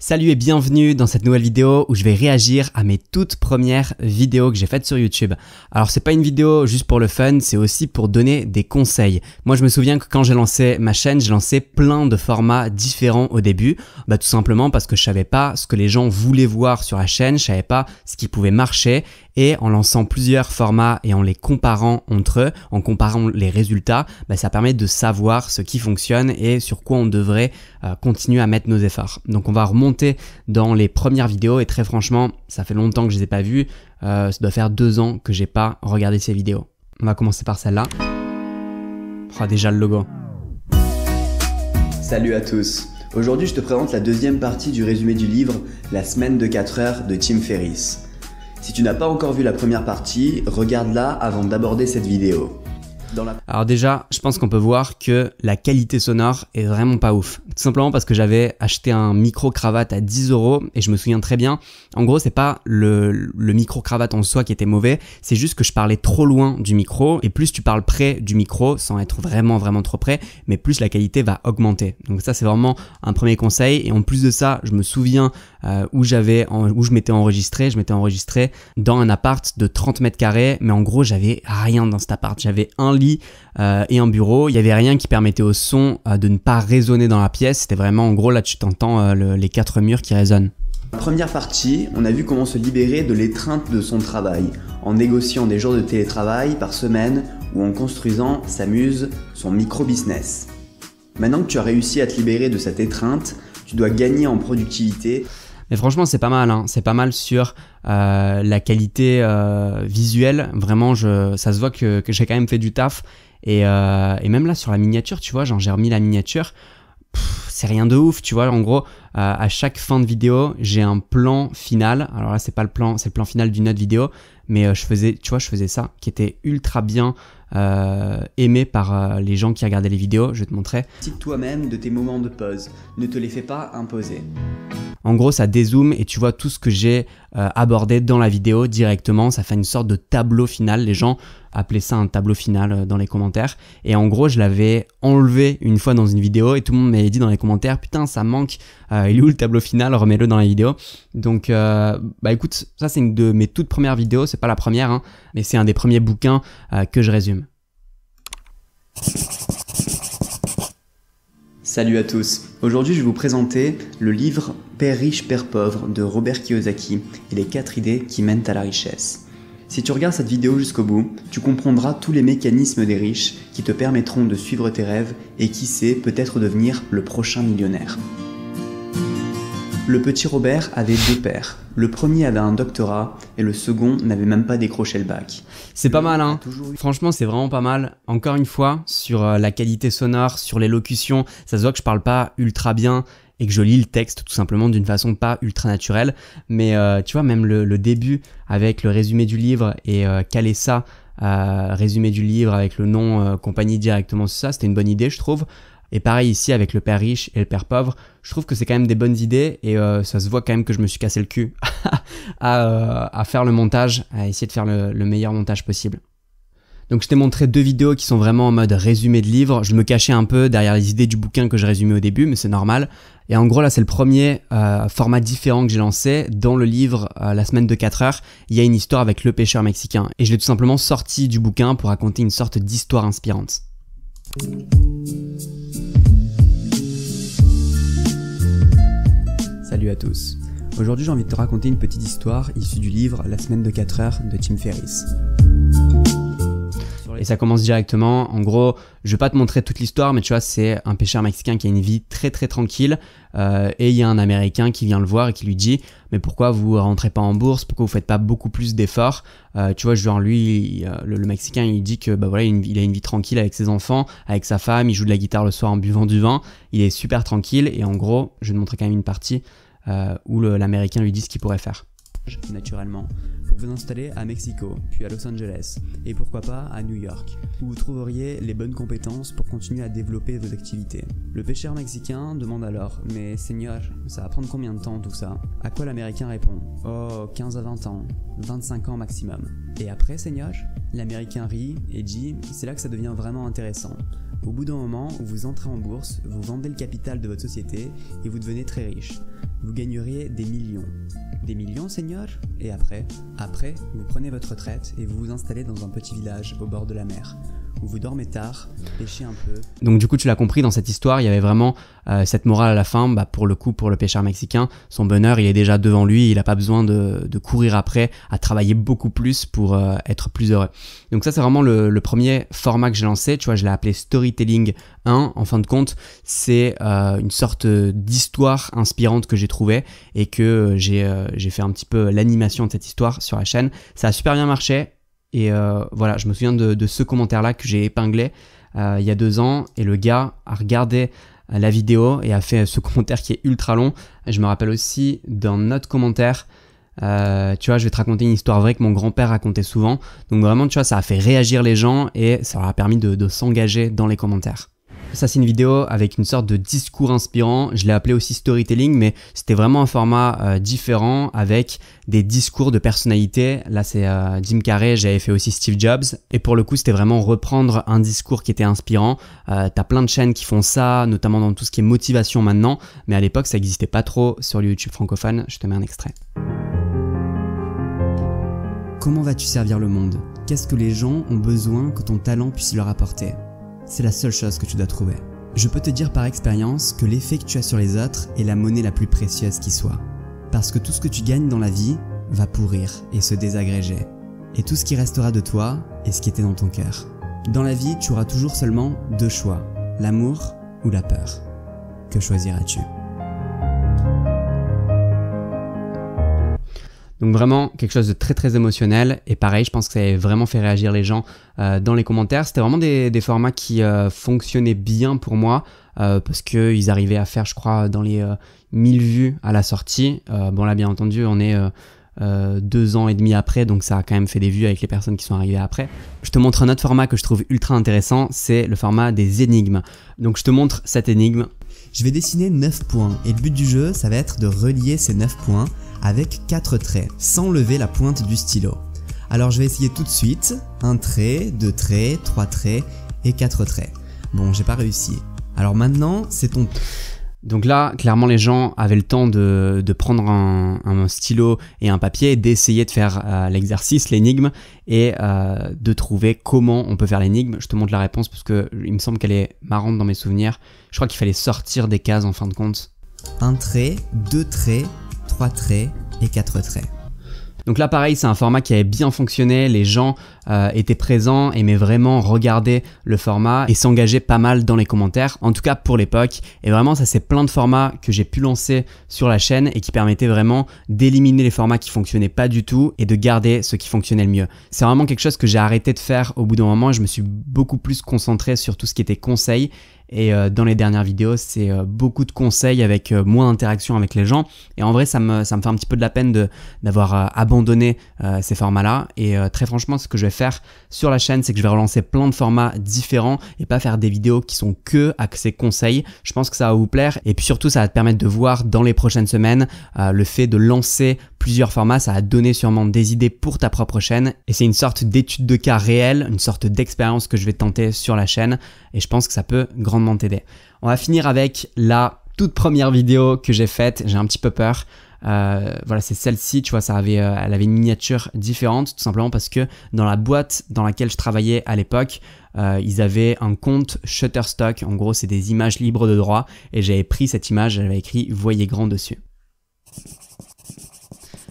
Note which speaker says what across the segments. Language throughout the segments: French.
Speaker 1: Salut et bienvenue dans cette nouvelle vidéo où je vais réagir à mes toutes premières vidéos que j'ai faites sur YouTube. Alors c'est pas une vidéo juste pour le fun, c'est aussi pour donner des conseils. Moi je me souviens que quand j'ai lancé ma chaîne, j'ai lancé plein de formats différents au début. Tout simplement parce que je savais pas ce que les gens voulaient voir sur la chaîne, je savais pas ce qui pouvait marcher. Et en lançant plusieurs formats et en les comparant entre eux, en comparant les résultats, ça permet de savoir ce qui fonctionne et sur quoi on devrait continuer à mettre nos efforts. Donc on va remonter dans les premières vidéos et très franchement, ça fait longtemps que je les ai pas vues. Ça doit faire 2 ans que j'ai pas regardé ces vidéos. On va commencer par celle-là. Oh, déjà le logo.
Speaker 2: Salut à tous. Aujourd'hui, je te présente la deuxième partie du résumé du livre La semaine de 4 heures de Tim Ferriss. Si tu n'as pas encore vu la première partie, regarde-la avant d'aborder cette vidéo.
Speaker 1: Alors déjà, je pense qu'on peut voir que la qualité sonore est vraiment pas ouf. Tout simplement parce que j'avais acheté un micro-cravate à 10 € et je me souviens très bien. En gros, c'est pas le micro-cravate en soi qui était mauvais, c'est juste que je parlais trop loin du micro et plus tu parles près du micro, sans être vraiment trop près, mais plus la qualité va augmenter. Donc ça, c'est vraiment un premier conseil. Et en plus de ça, je me souviens où je m'étais enregistré. Je m'étais enregistré dans un appart de 30 mètres carrés, mais en gros, j'avais rien dans cet appart. J'avais un lit et un bureau. Il n'y avait rien qui permettait au son de ne pas résonner dans la pièce. C'était vraiment, en gros, là, tu t'entends les 4 murs qui résonnent.
Speaker 2: Dans la première partie, on a vu comment se libérer de l'étreinte de son travail, en négociant des jours de télétravail par semaine ou en construisant sa muse, son micro-business. Maintenant que tu as réussi à te libérer de cette étreinte, tu dois gagner en productivité.
Speaker 1: Mais franchement, c'est pas mal, hein. C'est pas mal sur la qualité visuelle. Vraiment, ça se voit que j'ai quand même fait du taf. Et même là, sur la miniature, tu vois, genre j'ai remis la miniature. C'est rien de ouf, tu vois. En gros, à chaque fin de vidéo, j'ai un plan final. Alors là, c'est pas le plan, c'est le plan final d'une autre vidéo. Mais je faisais ça, qui était ultra bien aimé par les gens qui regardaient les vidéos. Je vais te montrer.
Speaker 2: Décide toi-même de tes moments de pause. Ne te les fais pas imposer.
Speaker 1: En gros, ça dézoome et tu vois tout ce que j'ai abordé dans la vidéo directement. Ça fait une sorte de tableau final. Les gens appelaient ça un tableau final dans les commentaires. Et en gros, je l'avais enlevé une fois dans une vidéo et tout le monde m'avait dit dans les commentaires « Putain, ça manque, il est où le tableau final? Remets-le dans la vidéo. » Donc, écoute, ça c'est une de mes toutes premières vidéos. C'est pas la première, hein, mais c'est un des premiers bouquins que je résume.
Speaker 2: Salut à tous. Aujourd'hui, je vais vous présenter le livre Père riche, Père pauvre de Robert Kiyosaki et les 4 idées qui mènent à la richesse. Si tu regardes cette vidéo jusqu'au bout, tu comprendras tous les mécanismes des riches qui te permettront de suivre tes rêves et qui sait, peut-être devenir le prochain millionnaire. Le petit Robert avait 2 pères. Le premier avait un doctorat et le second n'avait même pas décroché le bac.
Speaker 1: C'est pas mal, hein. Franchement, c'est vraiment pas mal. Encore une fois, sur la qualité sonore, sur l'élocution, ça se voit que je parle pas ultra bien et que je lis le texte tout simplement d'une façon pas ultra naturelle. Mais tu vois, même le début avec le résumé du livre et caler ça, résumé du livre avec le nom compagnie directement sur ça, c'était une bonne idée, je trouve. Et pareil ici avec le père riche et le père pauvre, je trouve que c'est quand même des bonnes idées et ça se voit quand même que je me suis cassé le cul à faire le montage, à essayer de faire le meilleur montage possible. Donc je t'ai montré 2 vidéos qui sont vraiment en mode résumé de livre. Je me cachais un peu derrière les idées du bouquin que je résumais au début, mais c'est normal. Et en gros là c'est le premier format différent que j'ai lancé. Dans le livre La semaine de 4 heures, il y a une histoire avec le pêcheur mexicain. Et je l'ai tout simplement sorti du bouquin pour raconter une sorte d'histoire inspirante. Salut à tous. Aujourd'hui, j'ai envie de te raconter une petite histoire issue du livre La semaine de 4 heures de Tim Ferriss. Et ça commence directement. En gros, je vais pas te montrer toute l'histoire, mais tu vois, c'est un pêcheur mexicain qui a une vie très tranquille. Et il y a un Américain qui vient le voir et qui lui dit « Mais pourquoi vous rentrez pas en bourse? Pourquoi vous faites pas beaucoup plus d'efforts ?» Tu vois, genre lui, le Mexicain, il dit que voilà, il a une vie tranquille avec ses enfants, avec sa femme, il joue de la guitare le soir en buvant du vin. Il est super tranquille et en gros, je vais te montrer quand même une partie où l'Américain lui dit ce qu'il pourrait faire. Naturellement, pour vous installer à Mexico, puis à Los Angeles, et pourquoi pas à New York, où vous trouveriez les bonnes compétences pour continuer à développer vos activités. Le pêcheur mexicain demande alors « Mais Seigneur, ça va prendre combien de temps tout ça ?» À quoi l'Américain répond « Oh, 15 à 20 ans, 25 ans maximum. » Et après, Seigneur, l'Américain rit et dit « C'est là que ça devient vraiment intéressant. Au bout d'un moment où vous entrez en bourse, vous vendez le capital de votre société et vous devenez très riche.
Speaker 2: vous gagneriez des millions. Des millions, Seigneur? Et après? Après, vous prenez votre retraite et vous vous installez dans un petit village au bord de la mer, où vous dormez tard, pêchez un peu.
Speaker 1: Donc du coup, tu l'as compris, dans cette histoire, il y avait vraiment cette morale à la fin. Pour le coup, pour le pêcheur mexicain, son bonheur, il est déjà devant lui. Il n'a pas besoin de courir après, à travailler beaucoup plus pour être plus heureux. Donc ça, c'est vraiment le premier format que j'ai lancé. Tu vois, je l'ai appelé Storytelling 1. En fin de compte, c'est une sorte d'histoire inspirante que j'ai trouvée et que j'ai fait un petit peu l'animation de cette histoire sur la chaîne. Ça a super bien marché. Et voilà, je me souviens de ce commentaire-là que j'ai épinglé il y a 2 ans. Et le gars a regardé la vidéo et a fait ce commentaire qui est ultra long. Et je me rappelle aussi d'un autre commentaire. Tu vois, je vais te raconter une histoire vraie que mon grand-père racontait souvent. Donc vraiment, tu vois, ça a fait réagir les gens et ça leur a permis de s'engager dans les commentaires. Ça, c'est une vidéo avec une sorte de discours inspirant. Je l'ai appelé aussi storytelling, mais c'était vraiment un format différent avec des discours de personnalité. Là, c'est Jim Carrey, j'avais fait aussi Steve Jobs. Et pour le coup, c'était vraiment reprendre un discours qui était inspirant. T'as plein de chaînes qui font ça, notamment dans tout ce qui est motivation maintenant. Mais à l'époque, ça n'existait pas trop sur le YouTube francophone. Je te mets un extrait.
Speaker 2: Comment vas-tu servir le monde? Qu'est-ce que les gens ont besoin que ton talent puisse leur apporter? C'est la seule chose que tu dois trouver. Je peux te dire par expérience que l'effet que tu as sur les autres est la monnaie la plus précieuse qui soit. Parce que tout ce que tu gagnes dans la vie va pourrir et se désagréger. Et tout ce qui restera de toi est ce qui était dans ton cœur. Dans la vie, tu auras toujours seulement 2 choix, l'amour ou la peur. Que choisiras-tu?
Speaker 1: Donc vraiment quelque chose de très très émotionnel et pareil, je pense que ça a vraiment fait réagir les gens dans les commentaires. C'était vraiment des formats qui fonctionnaient bien pour moi parce qu'ils arrivaient à faire, je crois, dans les 1000 vues à la sortie. Bon là, bien entendu, on est 2 ans et demi après, donc ça a quand même fait des vues avec les personnes qui sont arrivées après. Je te montre un autre format que je trouve ultra intéressant, c'est le format des énigmes. Donc je te montre cette énigme.
Speaker 2: Je vais dessiner 9 points et le but du jeu, ça va être de relier ces 9 points avec 4 traits, sans lever la pointe du stylo. Alors je vais essayer tout de suite, 1 trait, 2 traits, 3 traits et 4 traits. Bon, j'ai pas réussi. Alors maintenant, c'est ton...
Speaker 1: Donc là, clairement, les gens avaient le temps de prendre un stylo et un papier, d'essayer de faire l'exercice, l'énigme, et de trouver comment on peut faire l'énigme. Je te montre la réponse parce que il me semble qu'elle est marrante dans mes souvenirs. Je crois qu'il fallait sortir des cases en fin de compte.
Speaker 2: 1 trait, 2 traits, 3 traits et 4 traits.
Speaker 1: Donc là pareil, c'est un format qui avait bien fonctionné, les gens étaient présents, aimaient vraiment regarder le format et s'engager pas mal dans les commentaires, en tout cas pour l'époque. Et vraiment ça, c'est plein de formats que j'ai pu lancer sur la chaîne et qui permettaient vraiment d'éliminer les formats qui fonctionnaient pas du tout et de garder ceux qui fonctionnaient le mieux. C'est vraiment quelque chose que j'ai arrêté de faire au bout d'un moment. Je me suis beaucoup plus concentré sur tout ce qui était conseils. Et dans les dernières vidéos, c'est beaucoup de conseils avec moins d'interaction avec les gens. Et en vrai, ça me fait un petit peu de la peine d'avoir abandonné ces formats-là. Et très franchement, ce que je vais faire sur la chaîne, c'est que je vais relancer plein de formats différents et pas faire des vidéos qui sont que axées conseils. Je pense que ça va vous plaire. Et puis surtout, ça va te permettre de voir dans les prochaines semaines le fait de lancer plusieurs formats. Ça va te donner sûrement des idées pour ta propre chaîne. Et c'est une sorte d'étude de cas réelle, une sorte d'expérience que je vais tenter sur la chaîne. Et je pense que ça peut grandement t'aider. On va finir avec la toute première vidéo que j'ai faite. J'ai un petit peu peur. Voilà, c'est celle-ci, tu vois, elle avait une miniature différente, tout simplement parce que dans la boîte dans laquelle je travaillais à l'époque, ils avaient un compte Shutterstock. En gros, c'est des images libres de droit. Et j'avais pris cette image, j'avais écrit « Voyez grand » dessus.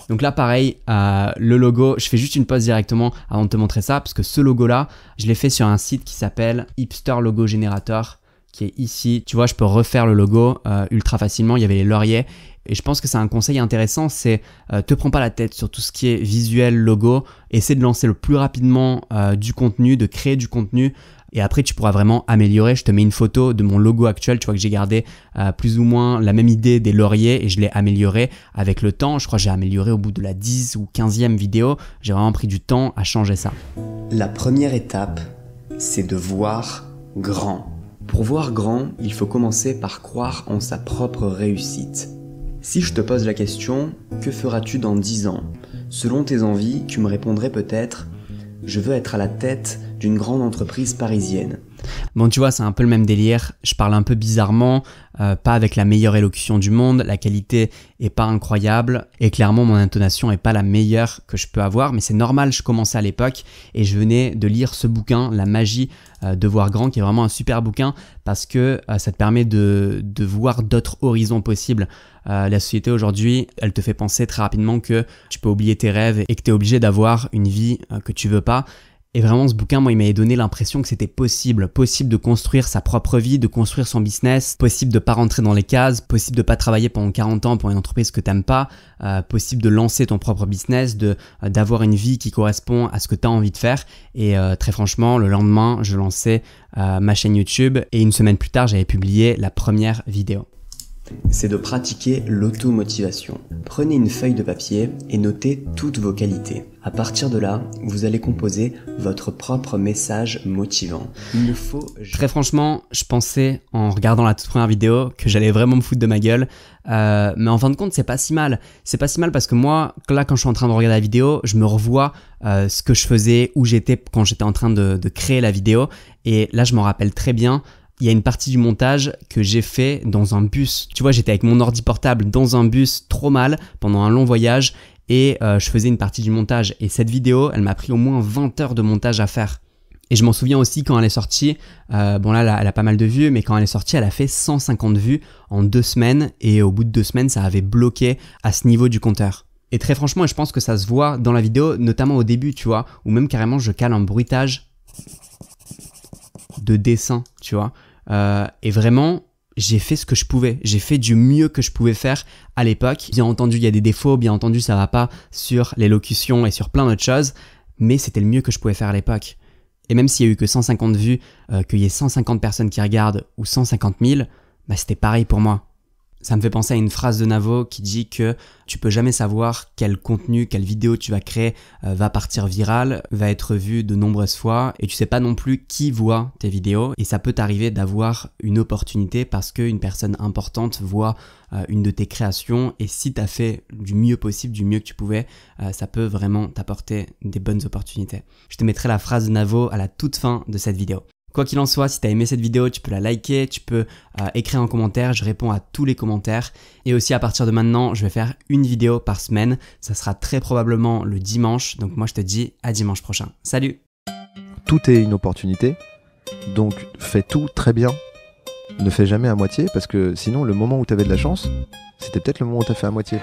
Speaker 1: Donc là pareil, le logo, je fais juste une pause directement avant de te montrer ça parce que ce logo là, je l'ai fait sur un site qui s'appelle Hipster Logo Generator qui est ici. Tu vois, je peux refaire le logo ultra facilement, il y avait les lauriers et je pense que c'est un conseil intéressant, c'est te prends pas la tête sur tout ce qui est visuel, logo, essaie de lancer le plus rapidement du contenu, de créer du contenu. Et après, tu pourras vraiment améliorer. Je te mets une photo de mon logo actuel. Tu vois que j'ai gardé plus ou moins la même idée des lauriers et je l'ai amélioré avec le temps. Je crois que j'ai amélioré au bout de la 10 ou 15e vidéo. J'ai vraiment pris du temps à changer ça.
Speaker 2: La première étape, c'est de voir grand. Pour voir grand, il faut commencer par croire en sa propre réussite. Si je te pose la question, que feras-tu dans 10 ans? Selon tes envies, tu me répondrais peut-être « Je veux être à la tête d'une grande entreprise parisienne.
Speaker 1: Bon, tu vois, c'est un peu le même délire. Je parle un peu bizarrement, pas avec la meilleure élocution du monde. La qualité est pas incroyable et clairement, mon intonation est pas la meilleure que je peux avoir. Mais c'est normal, je commençais à l'époque et je venais de lire ce bouquin, La magie de voir grand, qui est vraiment un super bouquin parce que ça te permet de voir d'autres horizons possibles. La société aujourd'hui, elle te fait penser très rapidement que tu peux oublier tes rêves et que tu es obligé d'avoir une vie que tu veux pas. Et vraiment, ce bouquin, moi, il m'avait donné l'impression que c'était possible de construire sa propre vie, de construire son business, possible de pas rentrer dans les cases, possible de pas travailler pendant 40 ans pour une entreprise que t'aimes pas, possible de lancer ton propre business, d'avoir une vie qui correspond à ce que tu as envie de faire. Et très franchement, le lendemain, je lançais ma chaîne YouTube et une semaine plus tard, j'avais publié la première vidéo.
Speaker 2: C'est de pratiquer l'automotivation. Prenez une feuille de papier et notez toutes vos qualités. À partir de là, vous allez composer votre propre message motivant. Il ne faut...
Speaker 1: Très franchement, je pensais en regardant la toute première vidéo que j'allais vraiment me foutre de ma gueule. Mais en fin de compte, c'est pas si mal. C'est pas si mal parce que moi, là, quand je suis en train de regarder la vidéo, je me revois ce que je faisais, où j'étais quand j'étais en train de créer la vidéo. Et là, je m'en rappelle très bien. Il y a une partie du montage que j'ai fait dans un bus. Tu vois, j'étais avec mon ordi portable dans un bus trop mal pendant un long voyage et je faisais une partie du montage. Et cette vidéo, elle m'a pris au moins 20 heures de montage à faire. Et je m'en souviens aussi quand elle est sortie, bon là, elle a pas mal de vues, mais quand elle est sortie, elle a fait 150 vues en 2 semaines et au bout de 2 semaines, ça avait bloqué à ce niveau du compteur. Et très franchement, je pense que ça se voit dans la vidéo, notamment au début, tu vois, ou même carrément, je cale un bruitage de dessin, tu vois. Et vraiment, j'ai fait ce que je pouvais. J'ai fait du mieux que je pouvais faire à l'époque. Bien entendu, il y a des défauts. Bien entendu, ça va pas sur l'élocution et sur plein d'autres choses. Mais c'était le mieux que je pouvais faire à l'époque. Et même s'il y a eu que 150 vues, qu'il y ait 150 personnes qui regardent ou 150 000, bah c'était pareil pour moi. Ça me fait penser à une phrase de Navo qui dit que tu peux jamais savoir quel contenu, quelle vidéo tu vas créer va partir virale, va être vue de nombreuses fois et tu sais pas non plus qui voit tes vidéos et ça peut t'arriver d'avoir une opportunité parce qu'une personne importante voit une de tes créations et si tu as fait du mieux possible, du mieux que tu pouvais, ça peut vraiment t'apporter des bonnes opportunités. Je te mettrai la phrase de Navo à la toute fin de cette vidéo. Quoi qu'il en soit, si tu as aimé cette vidéo, tu peux la liker, tu peux écrire un commentaire, je réponds à tous les commentaires. Et aussi à partir de maintenant, je vais faire une vidéo par semaine. Ça sera très probablement le dimanche, donc moi je te dis à dimanche prochain. Salut!
Speaker 3: Tout est une opportunité, donc fais tout très bien. Ne fais jamais à moitié, parce que sinon le moment où tu avais de la chance, c'était peut-être le moment où tu as fait à moitié.